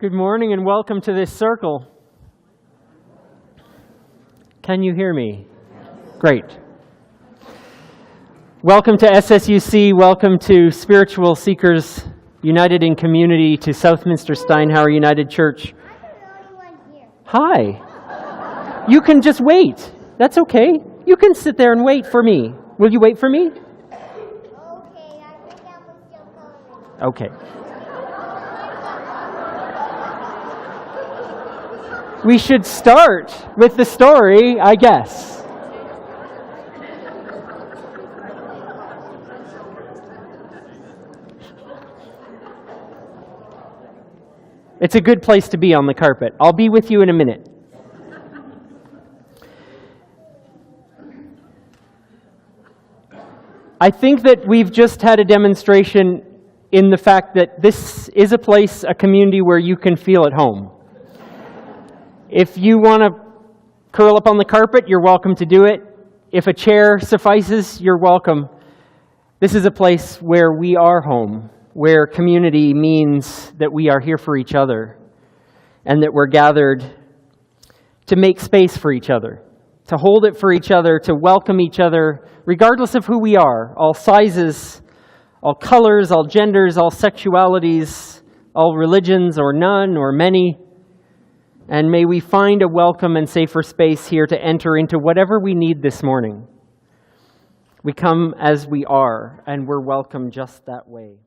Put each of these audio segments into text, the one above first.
Good morning and welcome to this circle. Can you hear me? Great. Welcome to SSUC, welcome to Spiritual Seekers United in Community, to Southminster Steinhauer United Church. Hi. You can just wait. That's okay. You can sit there and wait for me. Will you wait for me? Okay, I think I was still coming. Okay. We should start with the story, I guess. It's a good place to be on the carpet. I'll be with you in a minute. I think that we've just had a demonstration in the fact that this is a place, a community where you can feel at home. If you want to curl up on the carpet, you're welcome to do it. If a chair suffices, you're welcome. This is a place where we are home, where community means that we are here for each other and that we're gathered to make space for each other, to hold it for each other, to welcome each other, regardless of who we are, all sizes, all colors, all genders, all sexualities, all religions, or none, or many. And may we find a welcome and safer space here to enter into whatever we need this morning. We come as we are, and we're welcome just that way.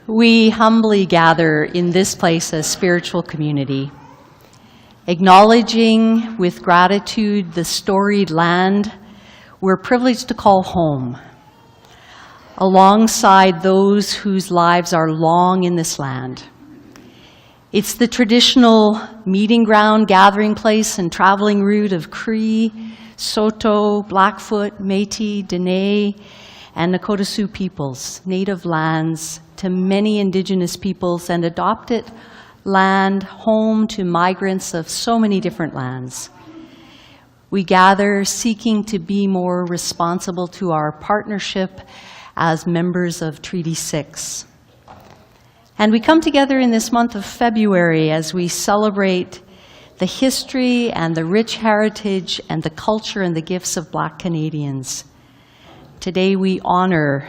We humbly gather in this place as spiritual community, acknowledging with gratitude the storied land we're privileged to call home, alongside those whose lives are long in this land. It's the traditional meeting ground, gathering place, and traveling route of Cree, Saulteaux, Blackfoot, Métis, Dene, and Nakota Sioux peoples, native lands to many Indigenous peoples, and adopted land, home to migrants of so many different lands. We gather seeking to be more responsible to our partnership as members of Treaty 6. And we come together in this month of February as we celebrate the history and the rich heritage and the culture and the gifts of Black Canadians. Today we honor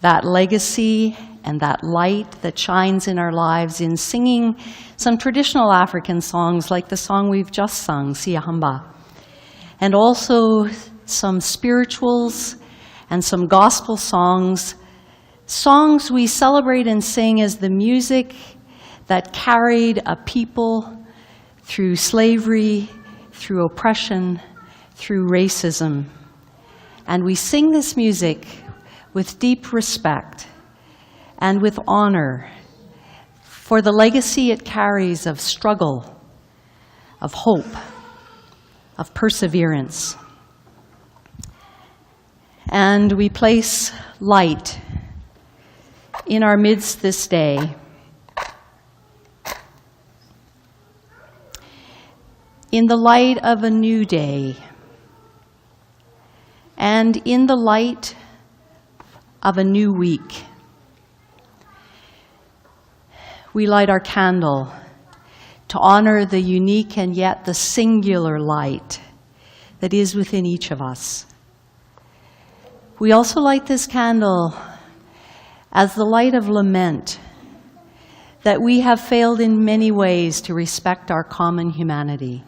that legacy and that light that shines in our lives in singing some traditional African songs like the song we've just sung, Siyahamba, and also some spirituals and some gospel songs, songs we celebrate and sing as the music that carried a people through slavery, through oppression, through racism. And we sing this music with deep respect and with honor for the legacy it carries of struggle, of hope, of perseverance. And we place light in our midst this day. In the light of a new day, and in the light of a new week. we light our candle to honor the unique and yet the singular light that is within each of us. We also light this candle as the light of lament, that we have failed in many ways to respect our common humanity.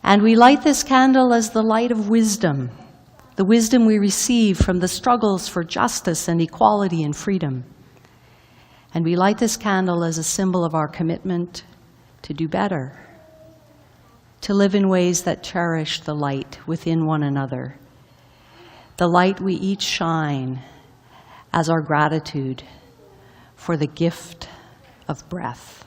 And we light this candle as the light of wisdom, the wisdom we receive from the struggles for justice and equality and freedom. And we light this candle as a symbol of our commitment to do better, to live in ways that cherish the light within one another, the light we each shine as our gratitude for the gift of breath.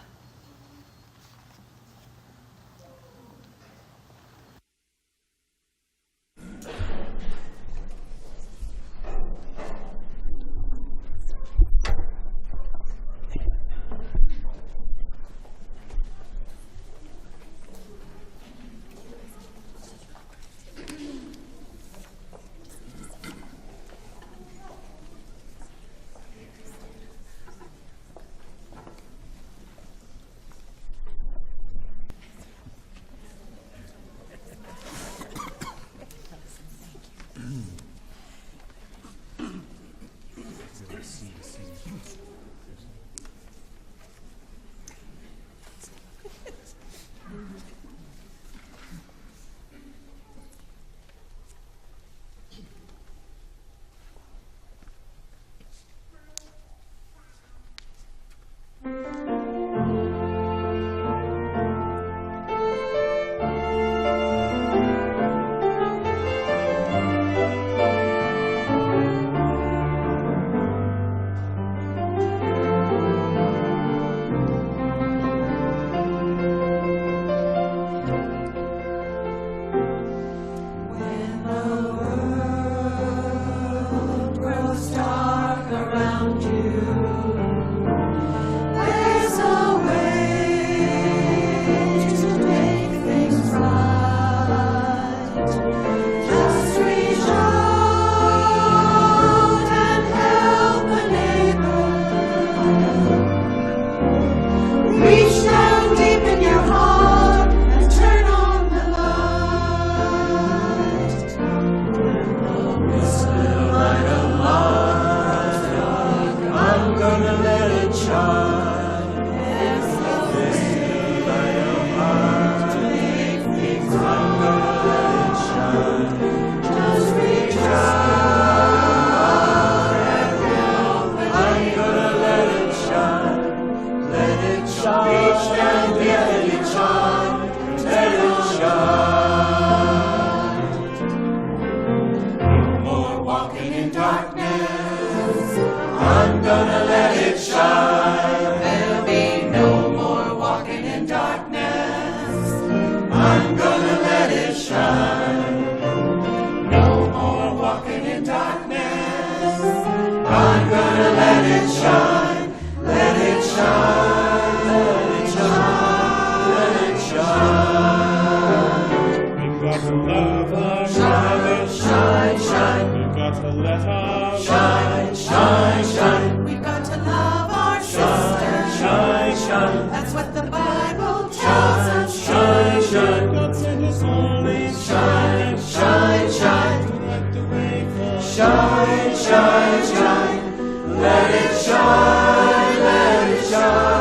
Shine, shine, shine, let it shine, let it shine.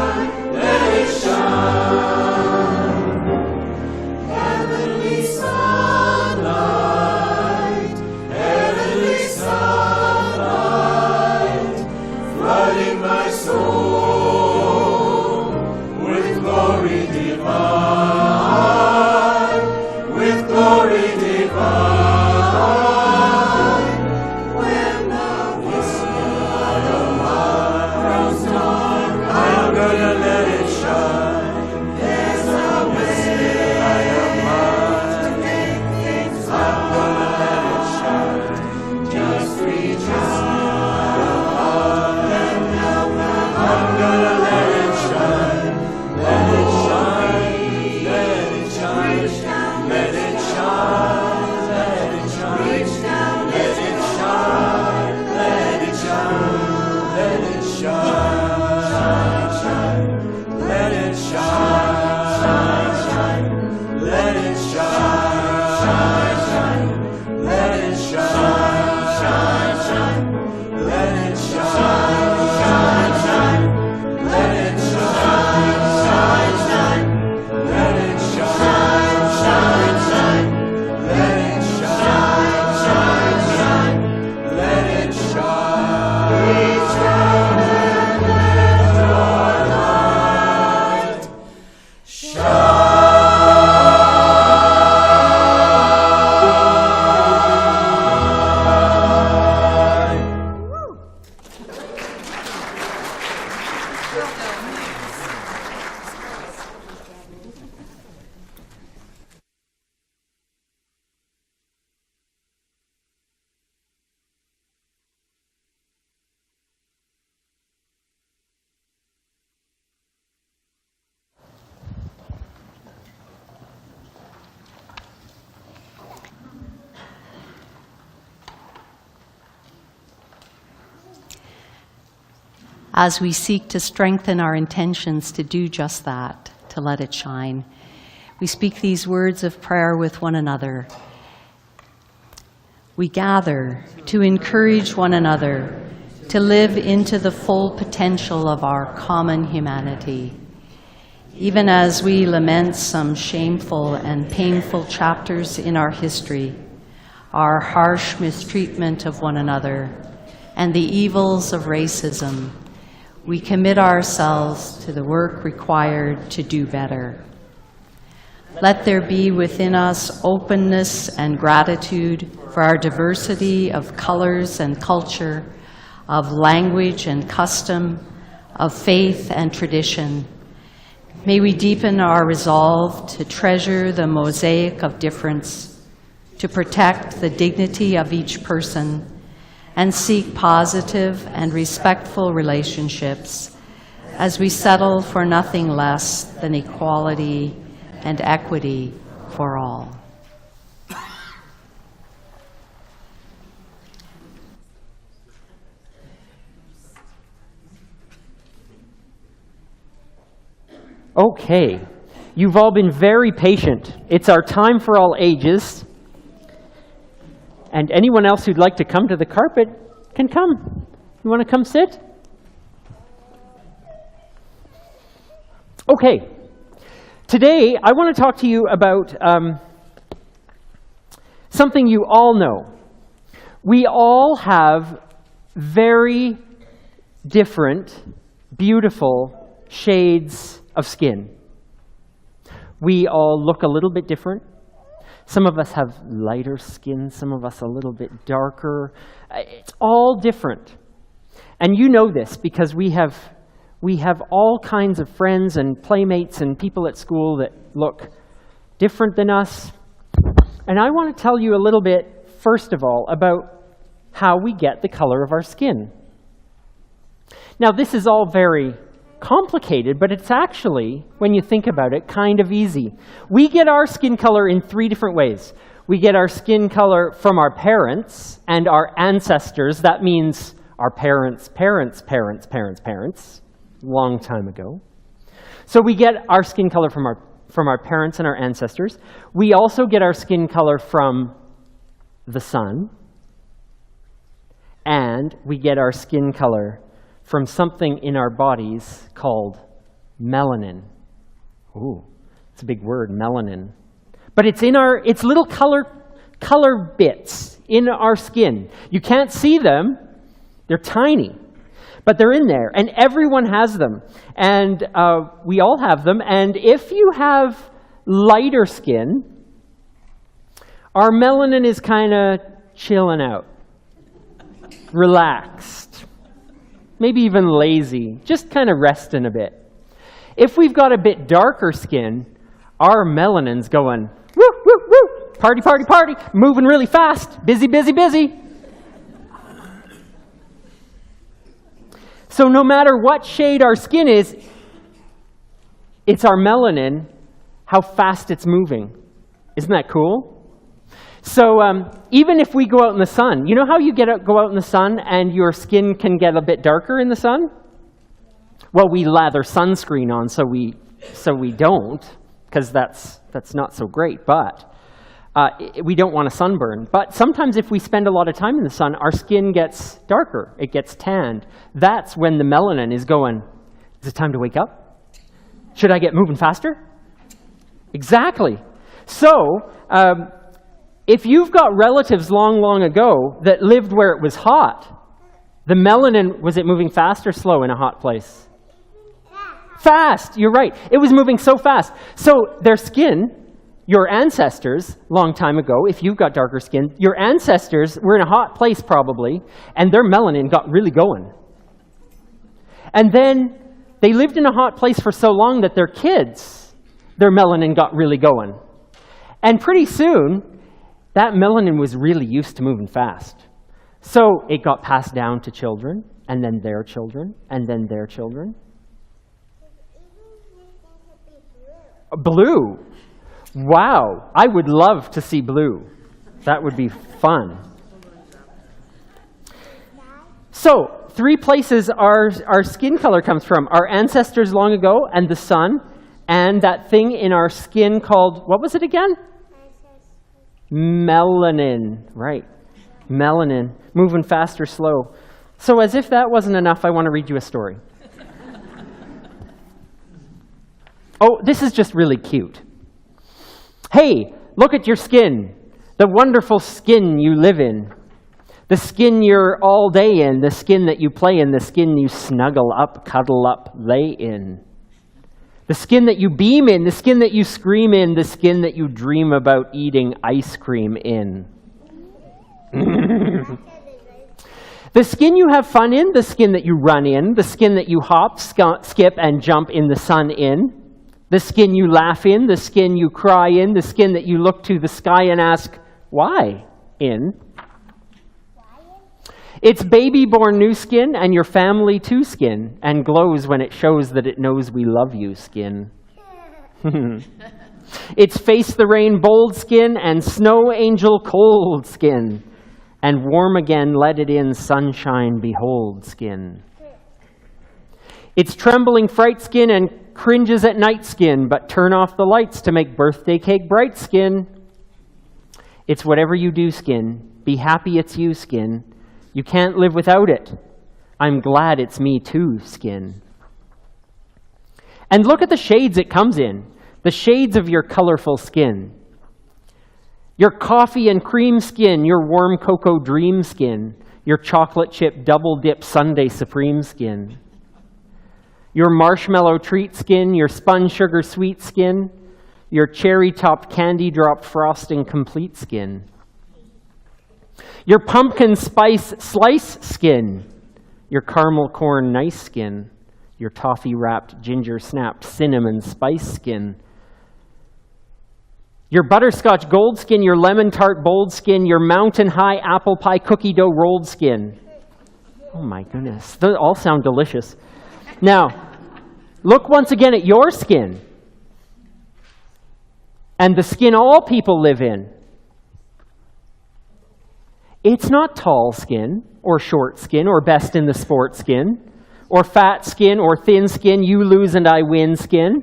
As we seek to strengthen our intentions to do just that, to let it shine, we speak these words of prayer with one another. We gather to encourage one another to live into the full potential of our common humanity. Even as we lament some shameful and painful chapters in our history, our harsh mistreatment of one another, and the evils of racism, we commit ourselves to the work required to do better. Let there be within us openness and gratitude for our diversity of colors and culture, of language and custom, of faith and tradition. May we deepen our resolve to treasure the mosaic of difference, to protect the dignity of each person, and seek positive and respectful relationships as we settle for nothing less than equality and equity for all. Okay, you've all been very patient. It's our time for all ages. And anyone else who'd like to come to the carpet can come. You want to come sit? Okay. Today, I want to talk to you about something you all know. We all have very different, beautiful shades of skin. We all look a little bit different. Some of us have lighter skin, some of us a little bit darker. It's all different. And you know this because we have all kinds of friends and playmates and people at school that look different than us. And I want to tell you a little bit, first of all, about how we get the color of our skin. Now, this is all very complicated, but it's actually, when you think about it, kind of easy. We get our skin color in 3 different ways. We get our skin color from our parents and our ancestors. That means our parents' parents' parents' parents' parents, long time ago. So we get our skin color from our parents and our ancestors. We also get our skin color from the sun. And we get our skin color from something in our bodies called melanin. Ooh, it's a big word, melanin. But it's little color bits in our skin. You can't see them. They're tiny. But they're in there, and everyone has them. And we all have them. And if you have lighter skin, our melanin is kind of chilling out, relaxed. Maybe even lazy, just kind of resting a bit. If we've got a bit darker skin, our melanin's going, woo, woo, woo, party, party, party, moving really fast, busy, busy, busy. So no matter what shade our skin is, it's our melanin, how fast it's moving. Isn't that cool? So even if we go out in the sun, you know how you go out in the sun and your skin can get a bit darker in the sun? Well, we lather sunscreen on so we don't, because that's not so great, but we don't want a sunburn. But sometimes if we spend a lot of time in the sun, our skin gets darker, it gets tanned. That's when the melanin is going, is it time to wake up? Should I get moving faster? Exactly. So, if you've got relatives long, long ago that lived where it was hot, the melanin, was it moving fast or slow in a hot place? Fast, you're right. It was moving so fast. So their skin, your ancestors, long time ago, if you've got darker skin, your ancestors were in a hot place probably, and their melanin got really going. And then They lived in a hot place for so long that their kids, their melanin got really going. And pretty soon, that melanin was really used to moving fast. So it got passed down to children, and then their children, and then their children. Blue. Wow, I would love to see blue. That would be fun. So, 3 places our skin color comes from. Our ancestors long ago, and the sun, and that thing in our skin called, what was it again? Melanin, right. Melanin, moving fast or slow. So as if that wasn't enough, I want to read you a story. Oh, this is just really cute. Hey, look at your skin, the wonderful skin you live in. The skin you're all day in, the skin that you play in, the skin you snuggle up, cuddle up, lay in. The skin that you beam in, the skin that you scream in, the skin that you dream about eating ice cream in. The skin you have fun in, the skin that you run in, the skin that you hop, skip, and jump in the sun in. The skin you laugh in, the skin you cry in, the skin that you look to the sky and ask, why in? It's baby-born new skin and your family too skin, and glows when it shows that it knows we love you skin. It's face the rain bold skin and snow angel cold skin, and warm again let it in sunshine behold skin. It's trembling fright skin and cringes at night skin, but turn off the lights to make birthday cake bright skin. It's whatever you do skin, be happy it's you skin. You can't live without it. I'm glad it's me too, skin. And look at the shades it comes in, the shades of your colorful skin. Your coffee and cream skin, your warm cocoa dream skin, your chocolate chip double dip sundae supreme skin. Your marshmallow treat skin, your spun sugar sweet skin, your cherry topped candy drop frosting complete skin. Your pumpkin spice slice skin, your caramel corn nice skin, your toffee wrapped ginger snapped cinnamon spice skin, your butterscotch gold skin, your lemon tart bold skin, your mountain high apple pie cookie dough rolled skin. Oh my goodness, those all sound delicious. Now, look once again at your skin and the skin all people live in. It's not tall skin, or short skin, or best in the sport skin, or fat skin, or thin skin, you lose and I win skin,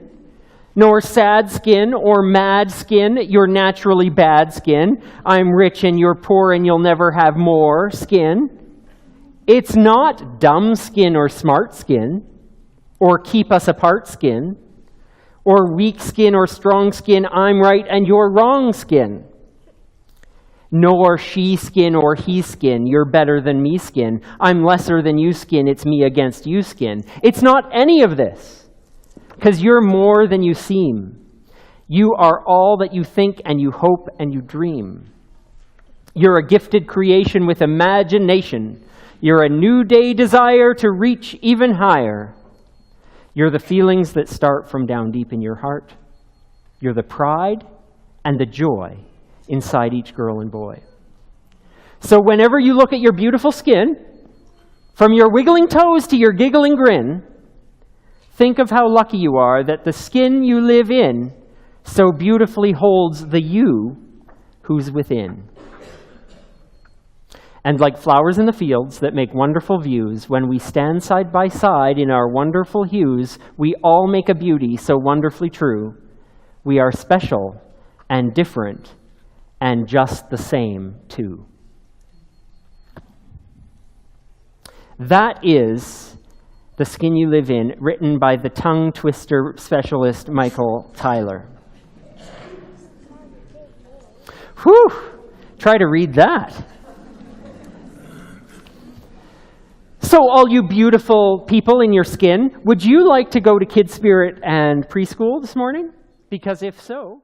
nor sad skin, or mad skin, you're naturally bad skin, I'm rich and you're poor and you'll never have more skin. It's not dumb skin or smart skin, or keep us apart skin, or weak skin or strong skin, I'm right and you're wrong skin. Nor she skin or he skin, you're better than me skin, I'm lesser than you skin, it's me against you skin. It's not any of this, because you're more than you seem. You are all that you think and you hope and you dream. You're a gifted creation with imagination. You're a new day desire to reach even higher. You're the feelings that start from down deep in your heart. You're the pride and the joy inside each girl and boy. So whenever you look at your beautiful skin, from your wiggling toes to your giggling grin, think of how lucky you are that the skin you live in so beautifully holds the you who's within. And like flowers in the fields that make wonderful views, when we stand side by side in our wonderful hues, we all make a beauty so wonderfully true. We are special and different and just the same, too. That is The Skin You Live In, written by the tongue twister specialist Michael Tyler. Whew! Try to read that. So all you beautiful people in your skin, would you like to go to Kids Spirit and preschool this morning? Because if so...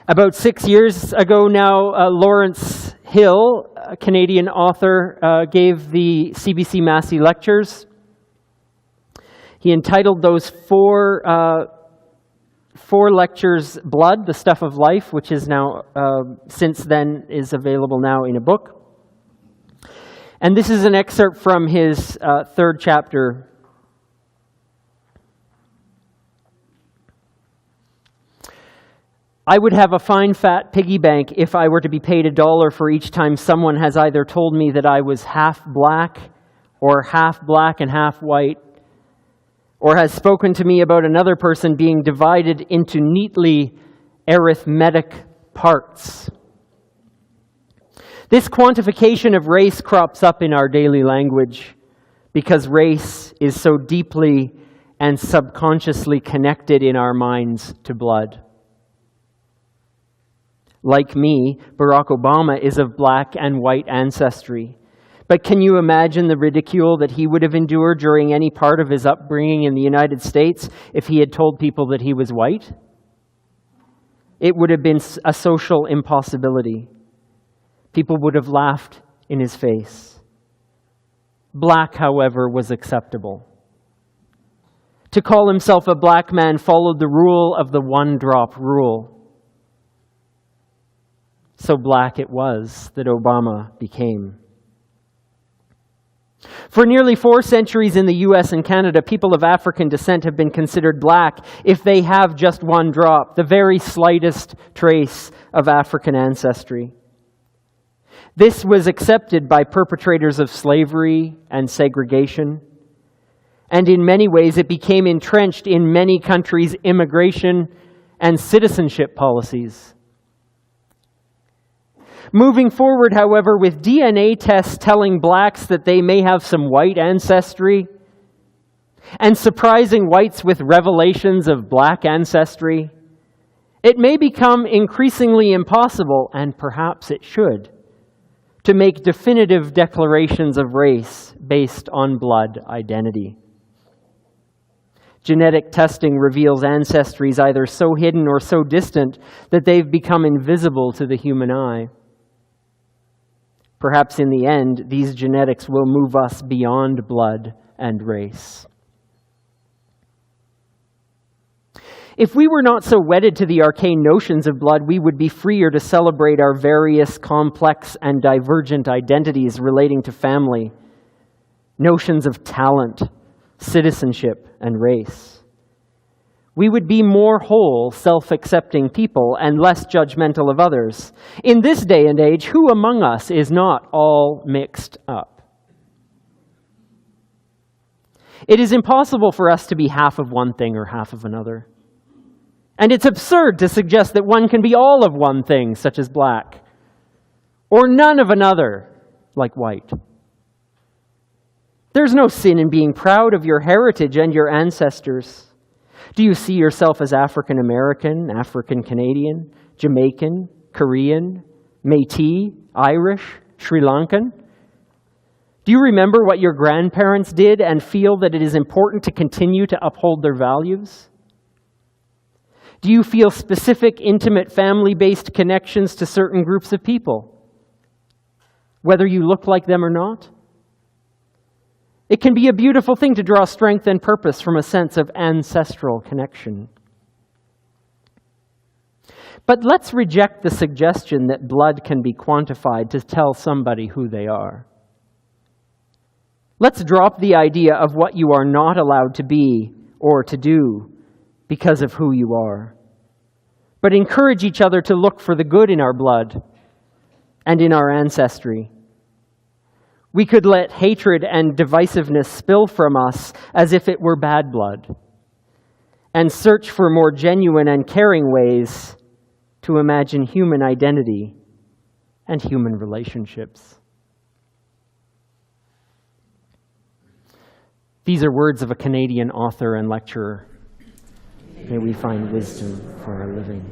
About 6 years ago now, Lawrence Hill, a Canadian author, gave the CBC Massey Lectures. He entitled those four lectures, Blood, the Stuff of Life, which is now, since then, is available now in a book. And this is an excerpt from his third chapter. I would have a fine fat piggy bank if I were to be paid $1 for each time someone has either told me that I was half black and half white, or has spoken to me about another person being divided into neatly arithmetic parts. This quantification of race crops up in our daily language because race is so deeply and subconsciously connected in our minds to blood. Like me, Barack Obama is of black and white ancestry. But can you imagine the ridicule that he would have endured during any part of his upbringing in the United States if he had told people that he was white? It would have been a social impossibility. People would have laughed in his face. Black, however, was acceptable. To call himself a black man followed the rule of the one-drop rule. So black it was that Obama became. For nearly 4 centuries in the US and Canada, people of African descent have been considered black if they have just one drop, the very slightest trace of African ancestry. This was accepted by perpetrators of slavery and segregation, and in many ways it became entrenched in many countries' immigration and citizenship policies. Moving forward, however, with DNA tests telling blacks that they may have some white ancestry, and surprising whites with revelations of black ancestry, it may become increasingly impossible, and perhaps it should, to make definitive declarations of race based on blood identity. Genetic testing reveals ancestries either so hidden or so distant that they've become invisible to the human eye. Perhaps in the end, these genetics will move us beyond blood and race. If we were not so wedded to the arcane notions of blood, we would be freer to celebrate our various complex and divergent identities relating to family, notions of talent, citizenship, and race. We would be more whole, self-accepting people and less judgmental of others. In this day and age, who among us is not all mixed up? It is impossible for us to be half of one thing or half of another. And it's absurd to suggest that one can be all of one thing, such as black, or none of another, like white. There's no sin in being proud of your heritage and your ancestors. Do you see yourself as African American, African Canadian, Jamaican, Korean, Métis, Irish, Sri Lankan? Do you remember what your grandparents did and feel that it is important to continue to uphold their values? Do you feel specific, intimate, family-based connections to certain groups of people, whether you look like them or not? It can be a beautiful thing to draw strength and purpose from a sense of ancestral connection. But let's reject the suggestion that blood can be quantified to tell somebody who they are. Let's drop the idea of what you are not allowed to be or to do because of who you are, but encourage each other to look for the good in our blood and in our ancestry. We could let hatred and divisiveness spill from us as if it were bad blood, and search for more genuine and caring ways to imagine human identity and human relationships. These are words of a Canadian author and lecturer. May we find wisdom for our living.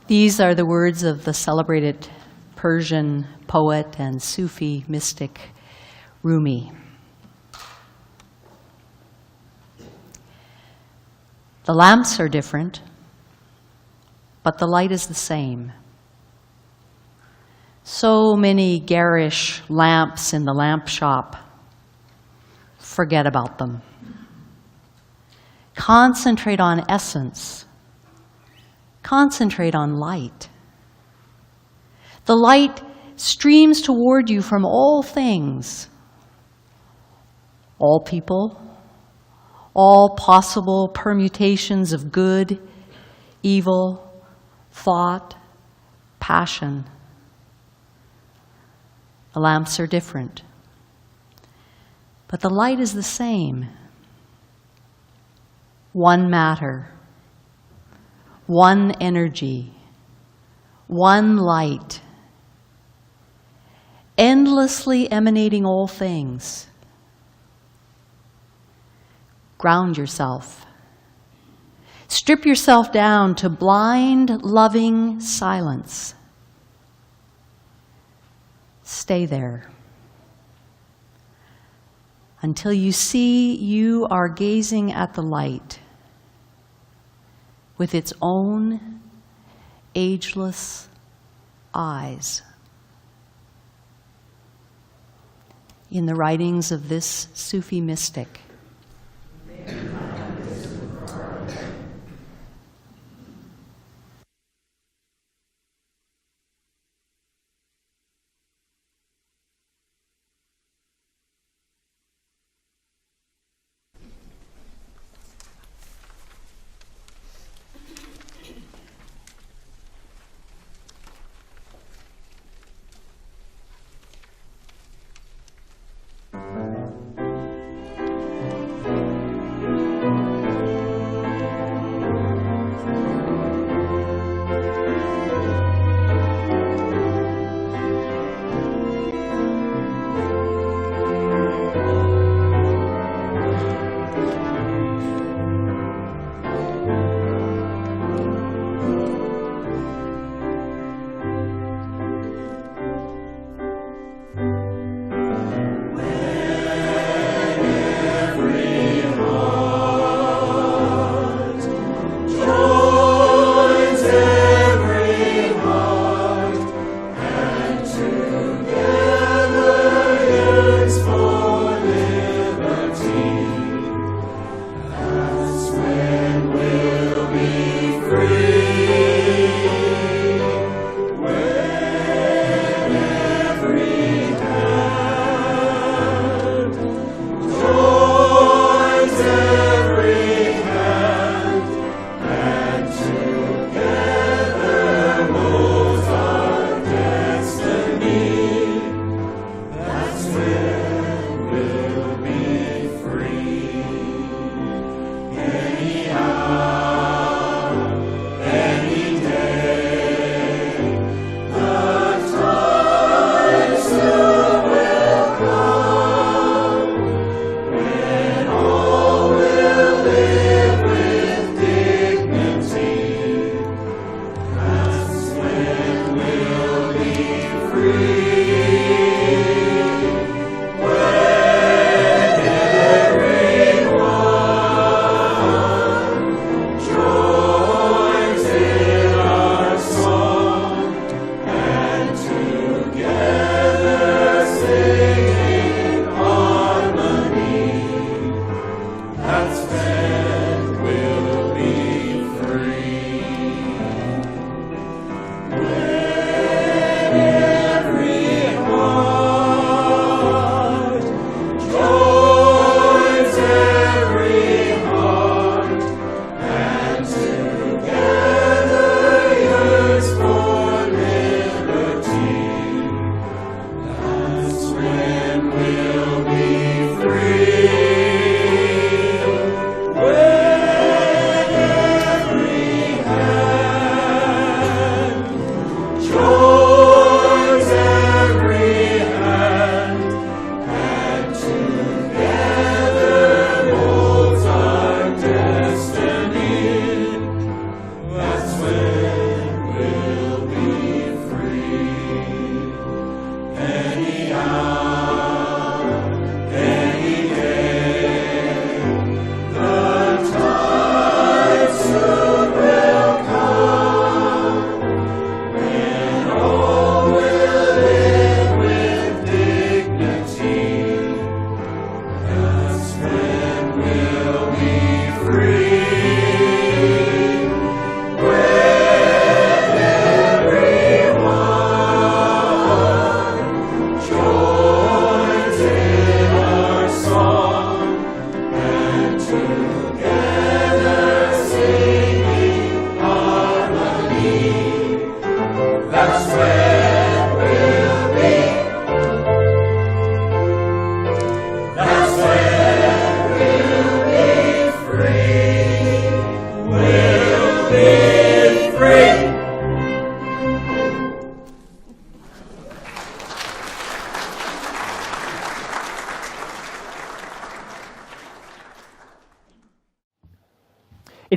These are the words of the celebrated Persian poet and Sufi mystic Rumi. The lamps are different, but the light is the same. So many garish lamps in the lamp shop. Forget about them. Concentrate on essence. Concentrate on light. The light streams toward you from all things, all people, all possible permutations of good, evil, thought, passion. The lamps are different, but the light is the same. One matter, one energy, one light, endlessly emanating all things. Ground yourself. Strip yourself down to blind, loving silence. Stay there until you see you are gazing at the light with its own ageless eyes. In the writings of this Sufi mystic,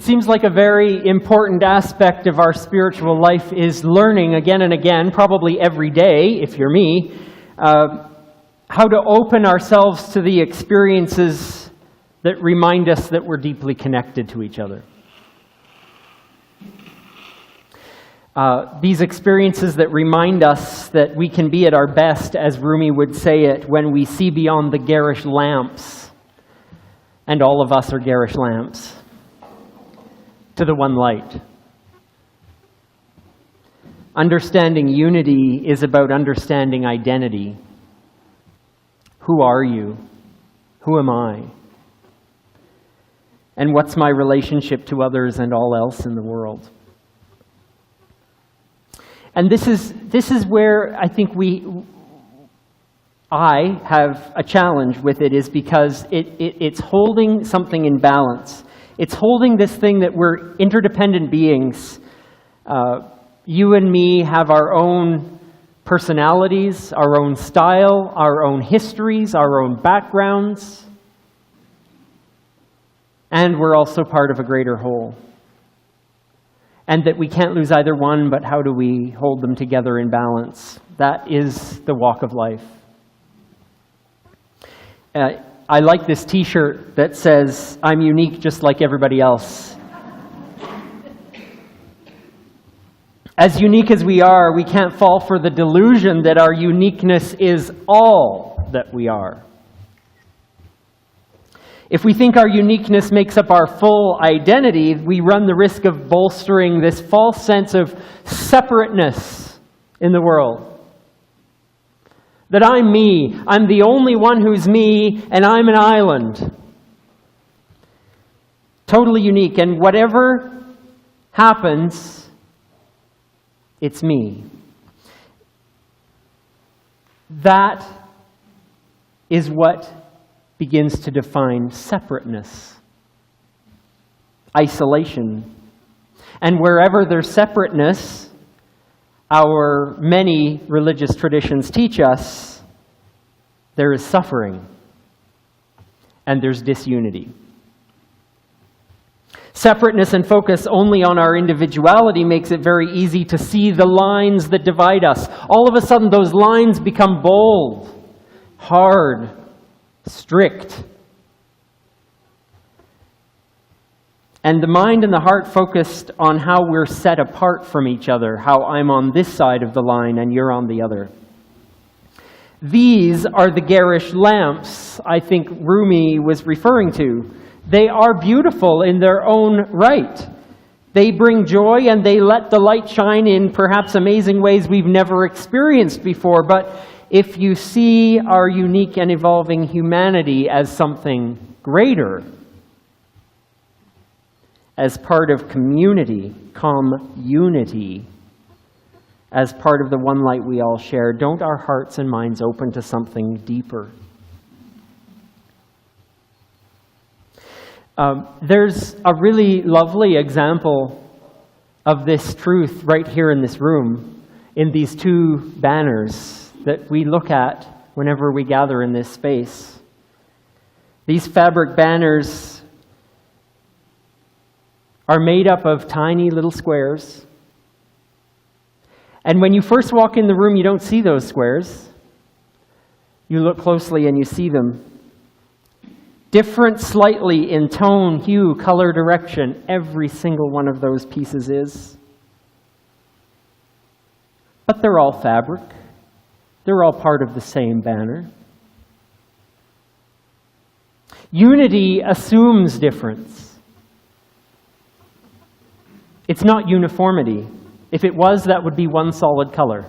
It seems like a very important aspect of our spiritual life is learning again and again, probably every day, if you're me, how to open ourselves to the experiences that remind us that we're deeply connected to each other. These experiences that remind us that we can be at our best, as Rumi would say it, when we see beyond the garish lamps, and all of us are garish lamps, to the one light. Understanding unity is about understanding identity. Who are you? Who am I? And what's my relationship to others and all else in the world? And this is where I think I have a challenge with it, is because it's holding something in balance. It's holding this thing that we're interdependent beings. You and me have our own personalities, our own style, our own histories, our own backgrounds. And we're also part of a greater whole. And that we can't lose either one, but how do we hold them together in balance? That is the walk of life. I like this t-shirt that says, "I'm unique just like everybody else." As unique as we are, we can't fall for the delusion that our uniqueness is all that we are. If we think our uniqueness makes up our full identity, we run the risk of bolstering this false sense of separateness in the world. That I'm me, I'm the only one who's me, and I'm an island. Totally unique, and whatever happens, it's me. That is what begins to define separateness, isolation. And wherever there's separateness, our many religious traditions teach us there is suffering and there's disunity. Separateness and focus only on our individuality makes it very easy to see the lines that divide us. All of a sudden, those lines become bold, hard, strict. And the mind and the heart focused on how we're set apart from each other, how I'm on this side of the line and you're on the other. These are the garish lamps I think Rumi was referring to. They are beautiful in their own right. They bring joy and they let the light shine in perhaps amazing ways we've never experienced before. But if you see our unique and evolving humanity as something greater, as part of community, unity, as part of the one light we all share, don't our hearts and minds open to something deeper? There's a really lovely example of this truth right here in this room, in these two banners that we look at whenever we gather in this space. These fabric banners are made up of tiny little squares. And when you first walk in the room, you don't see those squares. You look closely and you see them. Different slightly in tone, hue, color, direction, every single one of those pieces is. But they're all fabric. They're all part of the same banner. Unity assumes difference. It's not uniformity. If it was, that would be one solid color.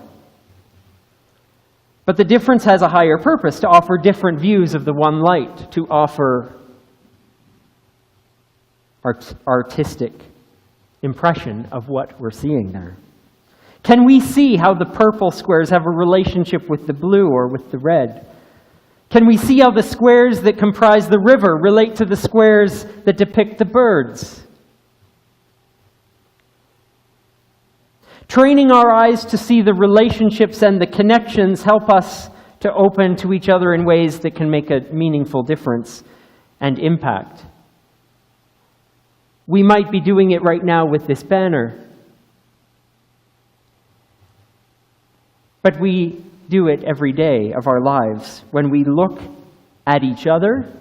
But the difference has a higher purpose, to offer different views of the one light, to offer artistic impression of what we're seeing there. Can we see how the purple squares have a relationship with the blue or with the red? Can we see how the squares that comprise the river relate to the squares that depict the birds? Training our eyes to see the relationships and the connections help us to open to each other in ways that can make a meaningful difference and impact. We might be doing it right now with this banner. But we do it every day of our lives when we look at each other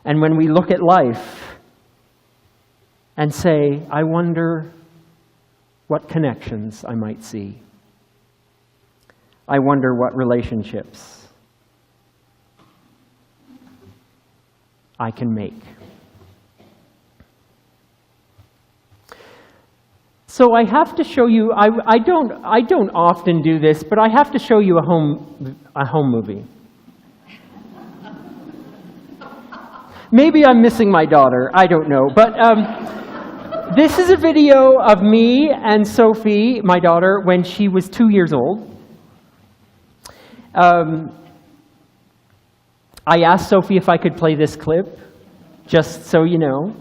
and when we look at life and say, I wonder what connections I might see. I wonder what relationships I can make. So I have to show you, I don't often do this, but I have to show you a home movie. Maybe I'm missing my daughter, I don't know. But this is a video of me and Sophie, my daughter, when she was 2 years old. I asked Sophie if I could play this clip, just so you know.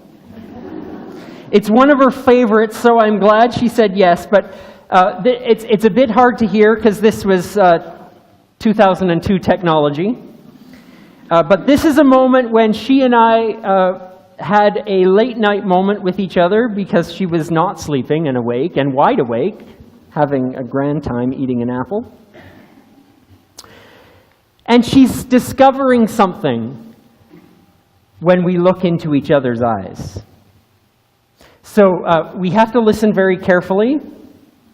It's one of her favorites, so I'm glad she said yes, but it's a bit hard to hear because this was 2002 technology. But this is a moment when she and I had a late night moment with each other because she was not sleeping and awake and wide awake, having a grand time eating an apple. And she's discovering something when we look into each other's eyes. So we have to listen very carefully,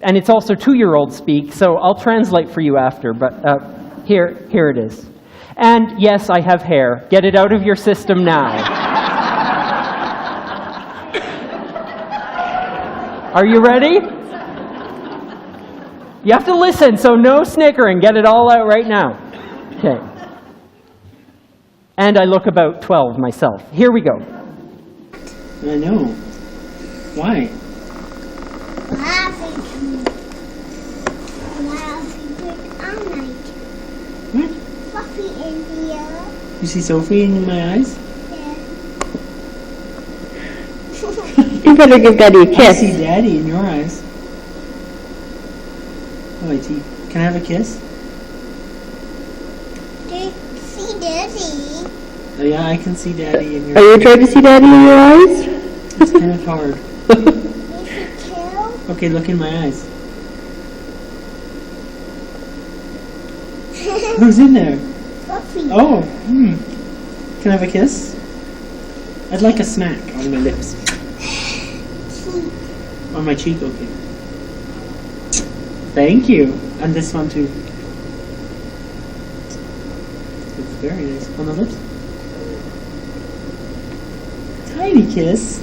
and it's also 2-year-old speak, so I'll translate for you after, but here it is. And yes, I have hair. Get it out of your system now. Are you ready? You have to listen, so no snickering. Get it all out right now. Okay. And I look about 12 myself. Here we go. I know. Why? What? Fluffy in here. You see Sophie in my eyes? You better give Daddy a I kiss. see Daddy in your eyes. Oh, wait, can I have a kiss? See Daddy. Oh, yeah, I can see Daddy in your Are eyes. you trying to see Daddy in your eyes? It's kind of hard. You should kill. Okay, look in my eyes. Who's in there? Fluffy. Oh, Can I have a kiss? I'd like a smack on my lips. On my cheek, okay. Thank you. And this one too. It's very nice. On the lips. Tiny kiss.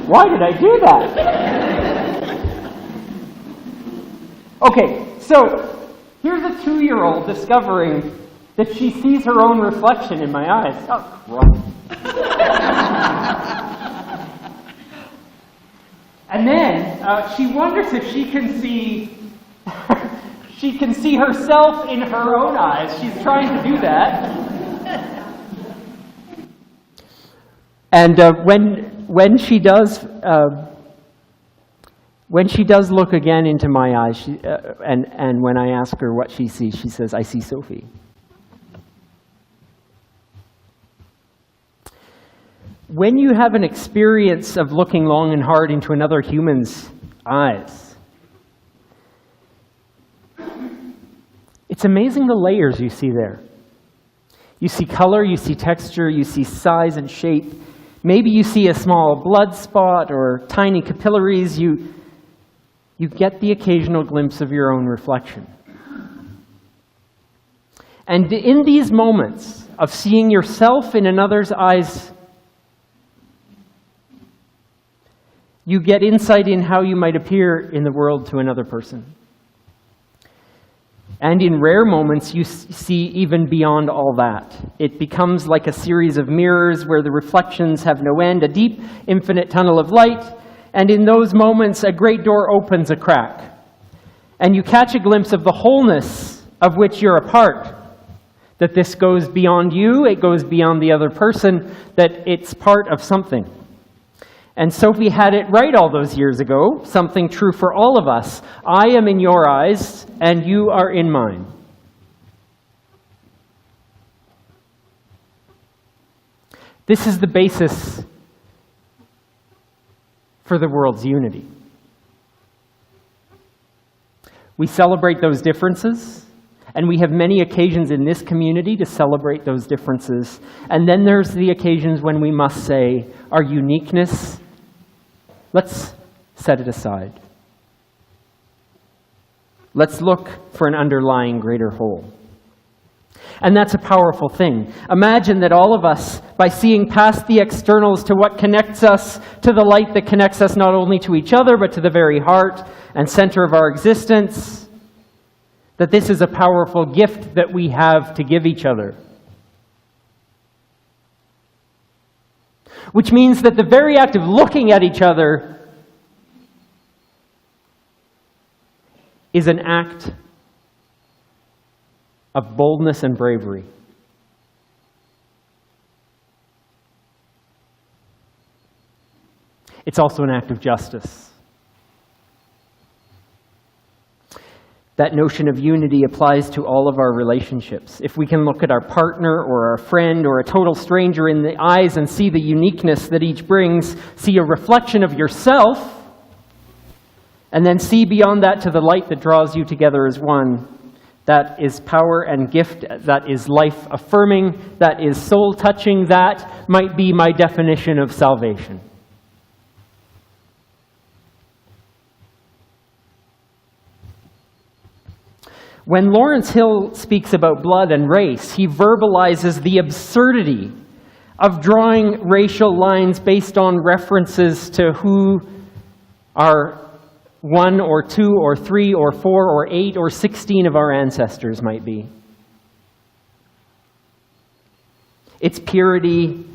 Why did I do that? Okay, so here's a 2-year-old discovering that she sees her own reflection in my eyes. Oh, crap. And then she wonders if she can see herself in her own eyes. She's trying to do that. And when she does look again into my eyes, and when I ask her what she sees, she says, "I see Sophie." When you have an experience of looking long and hard into another human's eyes, it's amazing the layers you see there. You see color, you see texture, you see size and shape. Maybe you see a small blood spot or tiny capillaries. You get the occasional glimpse of your own reflection. And in these moments of seeing yourself in another's eyes, you get insight in how you might appear in the world to another person. And in rare moments, you see even beyond all that. It becomes like a series of mirrors where the reflections have no end, a deep, infinite tunnel of light. And in those moments, a great door opens a crack. And you catch a glimpse of the wholeness of which you're a part. That this goes beyond you, it goes beyond the other person, that it's part of something. And Sophie had it right all those years ago, something true for all of us. I am in your eyes, and you are in mine. This is the basis for the world's unity. We celebrate those differences, and we have many occasions in this community to celebrate those differences. And then there's the occasions when we must say, our uniqueness, let's set it aside. Let's look for an underlying greater whole. And that's a powerful thing. Imagine that all of us, by seeing past the externals to what connects us, to the light that connects us not only to each other, but to the very heart and center of our existence, that this is a powerful gift that we have to give each other. Which means that the very act of looking at each other is an act of boldness and bravery. It's also an act of justice. That notion of unity applies to all of our relationships. If we can look at our partner or our friend or a total stranger in the eyes and see the uniqueness that each brings, see a reflection of yourself, and then see beyond that to the light that draws you together as one, that is power and gift, that is life-affirming, that is soul-touching, that might be my definition of salvation. When Lawrence Hill speaks about blood and race, he verbalizes the absurdity of drawing racial lines based on references to who are 1 or 2 or 3 or 4 or 8 or 16 of our ancestors might be. Its purity,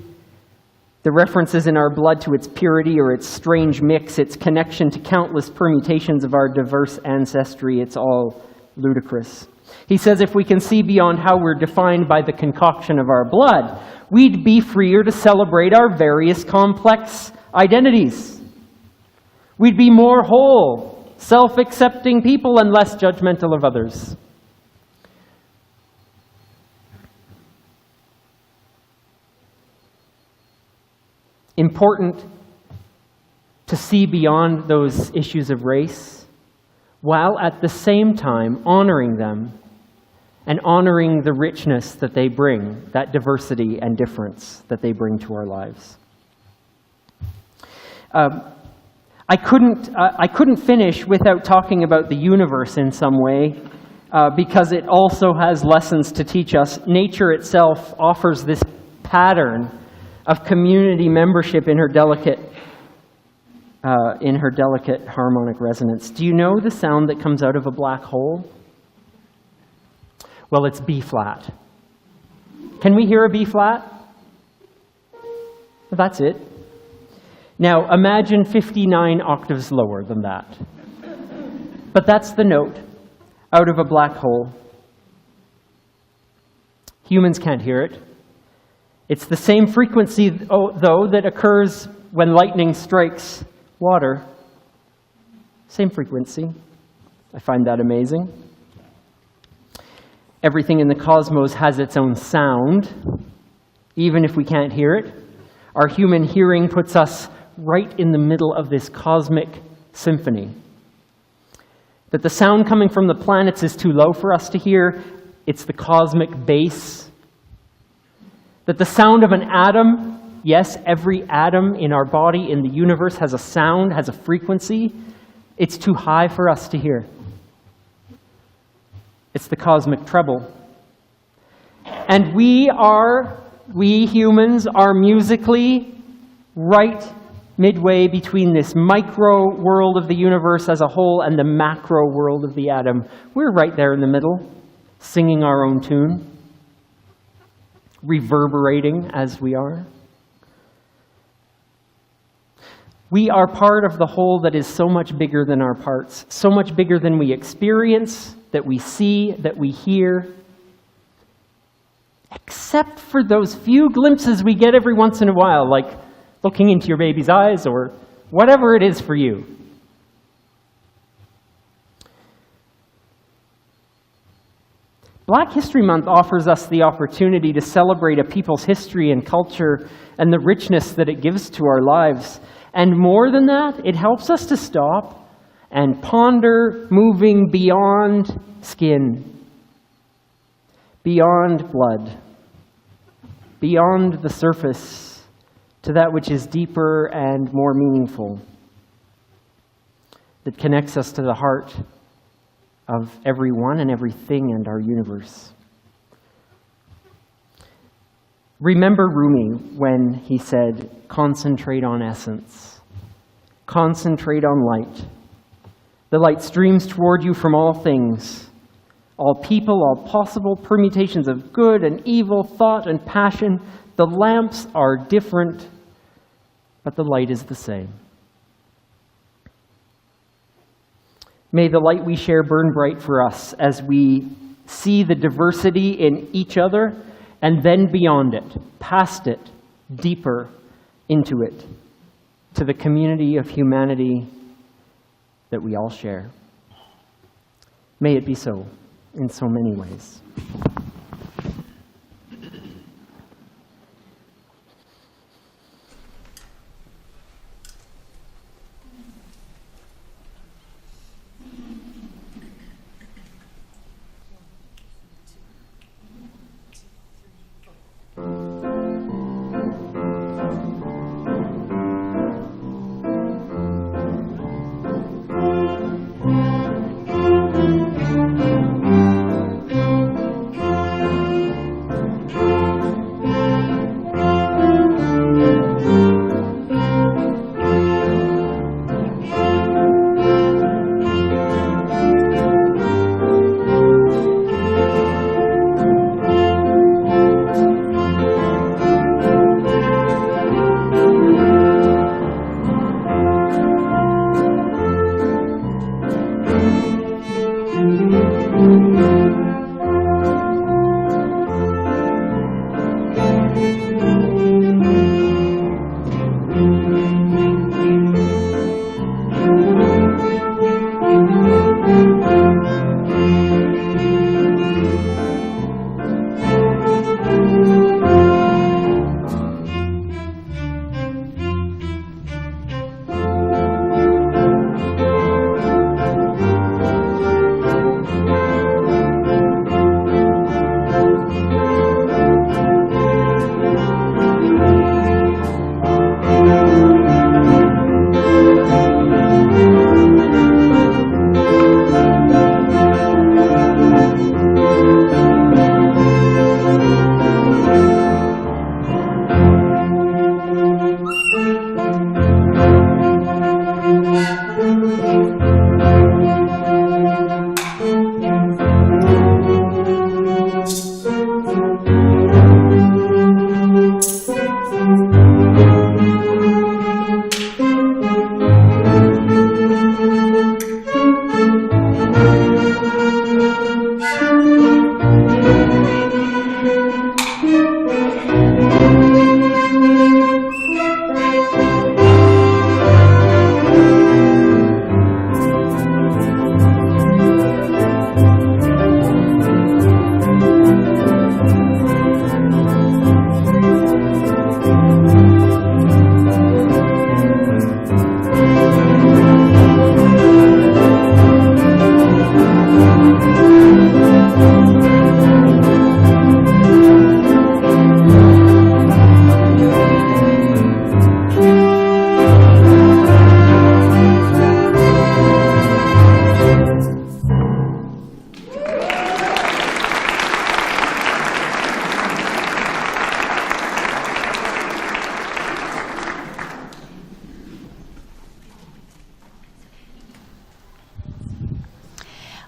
the references in our blood to its purity or its strange mix, its connection to countless permutations of our diverse ancestry, it's all ludicrous. He says if we can see beyond how we're defined by the concoction of our blood, we'd be freer to celebrate our various complex identities. We'd be more whole, self-accepting people and less judgmental of others. Important to see beyond those issues of race, while at the same time honoring them and honoring the richness that they bring, that diversity and difference that they bring to our lives. I couldn't finish without talking about the universe in some way, because it also has lessons to teach us. Nature itself offers this pattern of community membership in her delicate harmonic resonance. Do you know the sound that comes out of a black hole? Well, it's B flat. Can we hear a B flat? Well, that's it. Now, imagine 59 octaves lower than that. But that's the note out of a black hole. Humans can't hear it. It's the same frequency, though, that occurs when lightning strikes water. Same frequency. I find that amazing. Everything in the cosmos has its own sound, even if we can't hear it. Our human hearing puts us right in the middle of this cosmic symphony. That the sound coming from the planets is too low for us to hear. It's the cosmic bass. That the sound of an atom, yes, every atom in our body, in the universe, has a sound, has a frequency. It's too high for us to hear. It's the cosmic treble. And we humans are musically right midway between this micro world of the universe as a whole and the macro world of the atom. We're right there in the middle, singing our own tune, reverberating as we are. We are part of the whole that is so much bigger than our parts, so much bigger than we experience, that we see, that we hear, except for those few glimpses we get every once in a while, like looking into your baby's eyes, or whatever it is for you. Black History Month offers us the opportunity to celebrate a people's history and culture and the richness that it gives to our lives. And more than that, it helps us to stop and ponder moving beyond skin, beyond blood, beyond the surface, to that which is deeper and more meaningful, that connects us to the heart of everyone and everything in our universe. Remember Rumi when he said, "Concentrate on essence. Concentrate on light. The light streams toward you from all things, all people, all possible permutations of good and evil, thought and passion. The lamps are different, but the light is the same." May the light we share burn bright for us as we see the diversity in each other, and then beyond it, past it, deeper into it, to the community of humanity that we all share. May it be so in so many ways.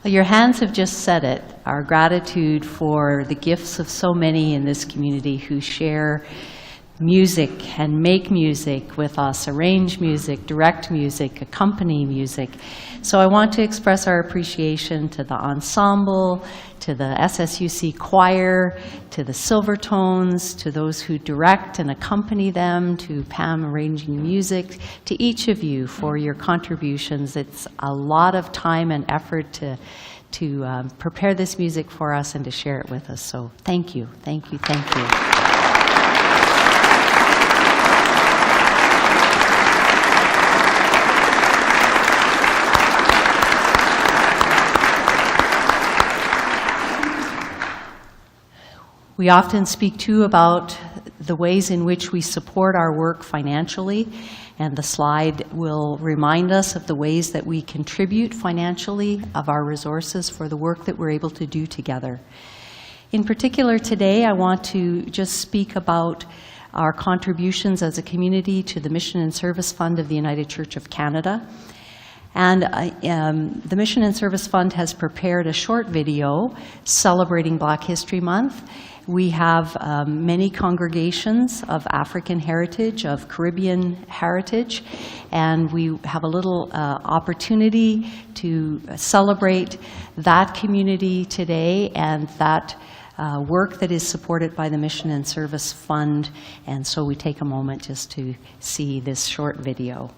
Your hands have just said it, our gratitude for the gifts of so many in this community who share music and make music with us, arrange music, direct music, accompany music. So I want to express our appreciation to the ensemble, to to the SSUC choir, to the Silvertones, to those who direct and accompany them, to Pam arranging music, to each of you for your contributions. It's a lot of time and effort to prepare this music for us and to share it with us. So thank you, thank you, thank you. We often speak too about the ways in which we support our work financially, and the slide will remind us of the ways that we contribute financially of our resources for the work that we're able to do together. In particular today, I want to just speak about our contributions as a community to the Mission and Service Fund of the United Church of Canada. And the Mission and Service Fund has prepared a short video celebrating Black History Month. We have many congregations of African heritage, of Caribbean heritage, and we have a little opportunity to celebrate that community today and that work that is supported by the Mission and Service Fund. And so we take a moment just to see this short video.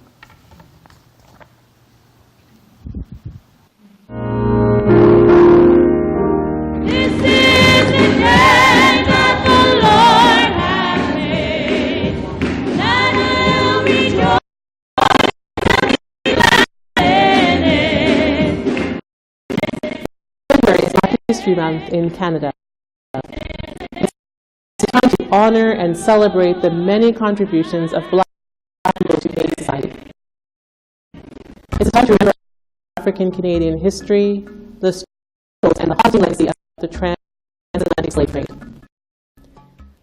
History Month in Canada. It's a time to honor and celebrate the many contributions of Black people to Canadian society. It's a time to remember African Canadian history, the struggles, and the lasting legacy of the transatlantic slave trade.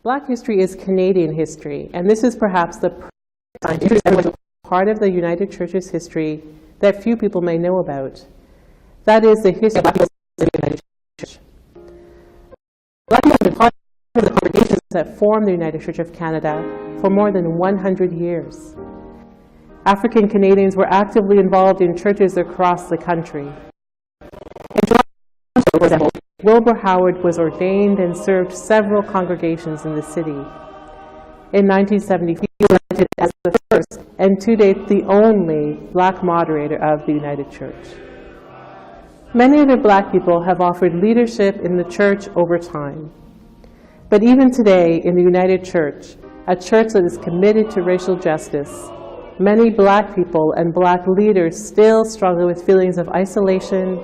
Black history is Canadian history, and this is perhaps the perfect time to introduce everyone to a part of the United Church's history that few people may know about. That is the history of Black people in the United Church. Black people have been part of the congregations that form the United Church of Canada for more than 100 years. African Canadians were actively involved in churches across the country. In Toronto, for example, Wilbur Howard was ordained and served several congregations in the city. In 1970, he was elected as the first, and to date the only, Black moderator of the United Church. Many other Black people have offered leadership in the church over time. But even today in the United Church, a church that is committed to racial justice, many Black people and Black leaders still struggle with feelings of isolation,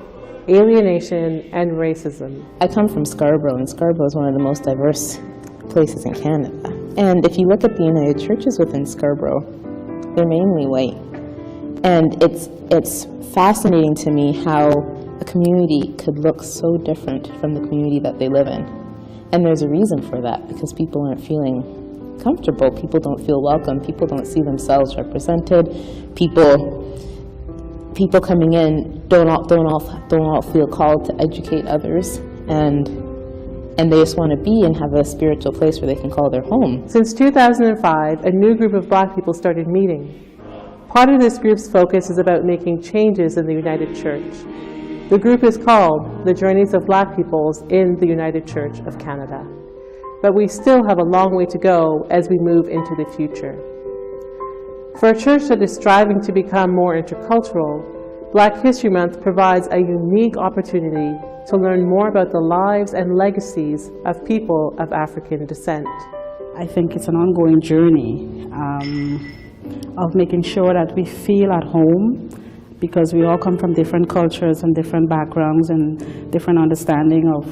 alienation, and racism. I come from Scarborough, and Scarborough is one of the most diverse places in Canada. And if you look at the United Churches within Scarborough, they're mainly white. And it's fascinating to me how a community could look so different from the community that they live in. And there's a reason for that, because people aren't feeling comfortable, people don't feel welcome, people don't see themselves represented, people coming in don't all feel called to educate others, and they just want to be and have a spiritual place where they can call their home. Since 2005, a new group of Black people started meeting. Part of this group's focus is about making changes in the United Church. The group is called The Journeys of Black Peoples in the United Church of Canada. But we still have a long way to go as we move into the future. For a church that is striving to become more intercultural, Black History Month provides a unique opportunity to learn more about the lives and legacies of people of African descent. I think it's an ongoing journey of making sure that we feel at home, because we all come from different cultures and different backgrounds and different understanding of,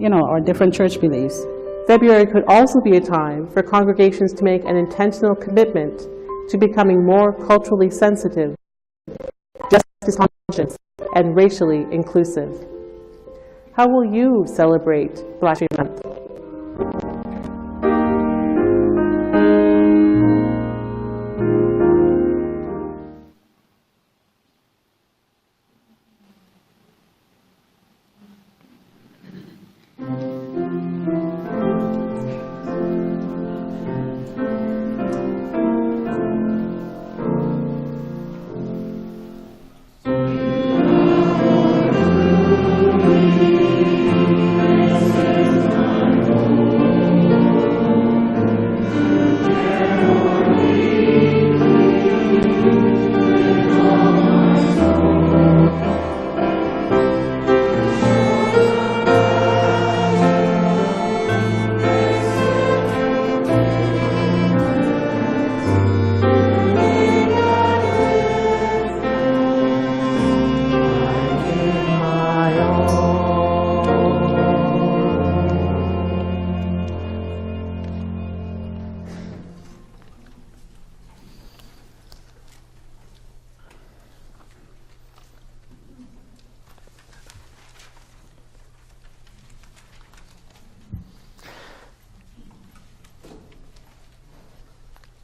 our different church beliefs. February could also be a time for congregations to make an intentional commitment to becoming more culturally sensitive, justice conscious, and racially inclusive. How will you celebrate Black History Month?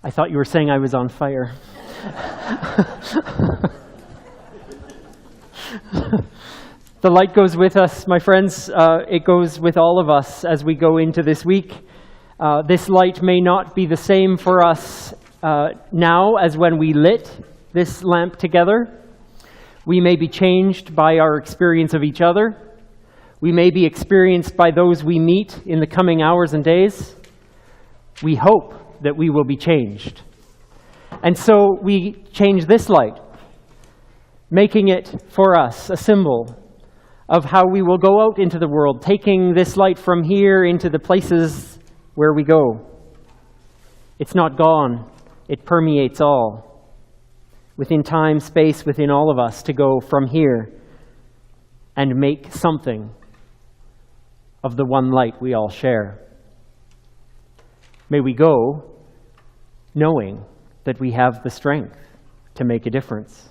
I thought you were saying I was on fire. The light goes with us, my friends. It goes with all of us as we go into this week. This light may not be the same for us now as when we lit this lamp together. We may be changed by our experience of each other. We may be experienced by those we meet in the coming hours and days. We hope that we will be changed. And so we change this light, making it for us a symbol of how we will go out into the world, taking this light from here into the places where we go. It's not gone. It permeates all. Within time, space, within all of us to go from here and make something of the one light we all share. May we go knowing that we have the strength to make a difference.